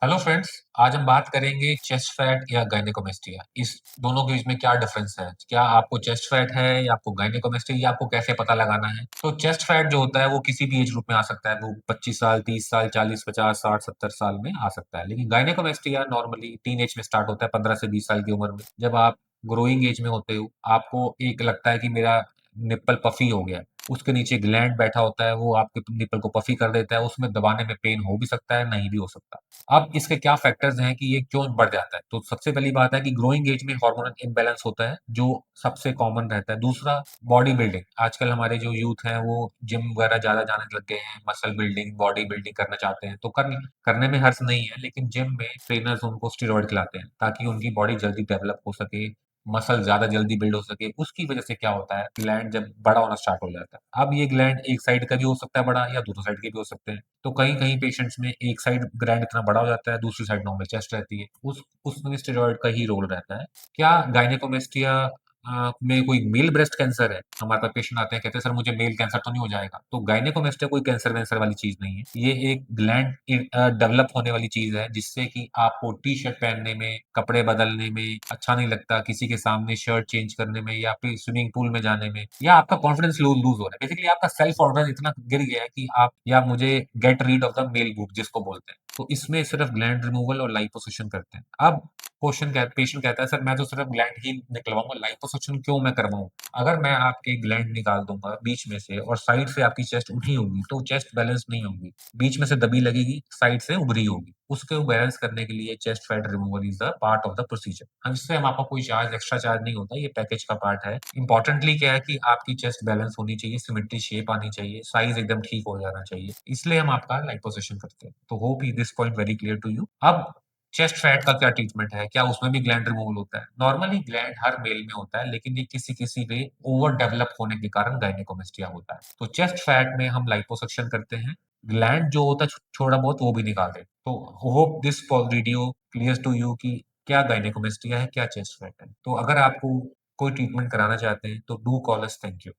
Hello friends. आज हम बात करेंगे चेस्ट फैट या गायनेकोमेस्टिया। इस दोनों के बीच में क्या डिफरेंस है, क्या आपको चेस्ट फैट है या आपको गायनेकोमेस्टिया, या आपको कैसे पता लगाना है। तो चेस्ट फैट जो होता है वो किसी भी एज ग्रुप में आ सकता है। वो 25 साल, 30 साल, 40, 50, 60, 70 साल में आ सकता है। लेकिन गायनेकोमेस्टिया नॉर्मली टीन एज में स्टार्ट होता है, 15 से 20 साल की उम्र में। जब आप ग्रोइंग एज में होते हो, आपको एक लगता है कि मेरा निप्पल पफी हो गया। उसके नीचे ग्लैंड बैठा होता है, वो आपके निप्पल को पफी कर देता है। उसमें दबाने में पेन हो भी सकता है, नहीं भी हो सकता। अब इसके क्या फैक्टर्स हैं कि ये क्यों बढ़ जाता है। तो सबसे पहली बात है कि ग्रोइंग एज में हार्मोनल इम्बैलेंस होता है, जो सबसे कॉमन रहता है। दूसरा, बॉडी बिल्डिंग। आजकल हमारे जो यूथ हैं वो जिम वगैरह ज्यादा जाने लग गए हैं, मसल बिल्डिंग, बॉडी बिल्डिंग करना चाहते हैं। तो करने में हर्ज नहीं है, लेकिन जिम में ट्रेनर्स उनको स्टेरॉइड खिलाते हैं ताकि उनकी बॉडी जल्दी डेवलप हो सके, मसल ज्यादा जल्दी बिल्ड हो सके। उसकी वजह से क्या होता है, ग्लैंड जब बड़ा होना स्टार्ट हो जाता है। अब ये ग्लैंड एक साइड का भी हो सकता है बड़ा, या दोनों साइड के भी हो सकते हैं। तो कहीं कहीं पेशेंट्स में एक साइड ग्लैंड इतना बड़ा हो जाता है, दूसरी साइड नॉर्मल चेस्ट रहती है। उसमें स्टेरॉइड का ही रोल रहता है। क्या गायनेकोमेस्टिया में कोई मेल ब्रेस्ट कैंसर है? हमारे पास पेशेंट आते हैं, कहते हैं सर मुझे मेल कैंसर तो नहीं हो जाएगा। तो गायनेकोमेस्टिया कोई कैंसर वैंसर वाली चीज नहीं है। ये एक ग्लैंड डेवलप होने वाली चीज है, जिससे कि आपको टी शर्ट पहनने में, कपड़े बदलने में अच्छा नहीं लगता, किसी के सामने शर्ट चेंज करने में, या फिर स्विमिंग पूल में जाने में, या आपका कॉन्फिडेंस लूज हो रहा है। बेसिकली आपका सेल्फ कॉन्फिडेंस इतना गिर गया है कि आप, या मुझे get rid of the male boobs जिसको बोलते हैं। तो इसमें सिर्फ ग्लैंड रिमूवल और लाइपोसक्शन करते हैं। अब पेशेंट कहता है सर मैं तो सिर्फ ग्लैंड ही निकलवाऊंगा, लाइपोसक्शन क्यों मैं करवाऊं? अगर मैं आपके ग्लैंड निकाल दूंगा बीच में से और साइड से आपकी चेस्ट उठी होगी, तो चेस्ट बैलेंस नहीं होगी। बीच में से दबी लगेगी, साइड से उभरी होगी। उसके बैलेंस करने के लिए chest fat removal is the part of the procedure. हम इससे हम आपका कोई चार्ज, एक्स्ट्रा चार्ज नहीं होता, ये पैकेज का पार्ट है। इंपॉर्टेंटली क्या है कि आपकी चेस्ट बैलेंस होनी चाहिए, सिमेट्री शेप आनी चाहिए, साइज एकदम ठीक हो जाना चाहिए। इसलिए हम आपका लाइपोसक्शन करते हैं। तो hope this point very clear to you. अब चेस्ट फैट का क्या ट्रीटमेंट है, क्या उसमें भी ग्लैंड रिमूवल होता है? नॉर्मली ग्लैंड हर मेल में होता है, लेकिन ये किसी किसी वे ओवर डेवलप होने के कारण गायनेकोमेस्टिया होता है। तो चेस्ट फैट में हम लाइपोसक्शन करते हैं, ग्लैंड जो होता है थोड़ा बहुत वो भी निकाल दें। तो hope this video clear to you कि क्या गायनेकोमेस्टिया है, क्या चेस्ट फैट है। तो अगर आपको कोई ट्रीटमेंट कराना चाहते हैं तो do call us. Thank you.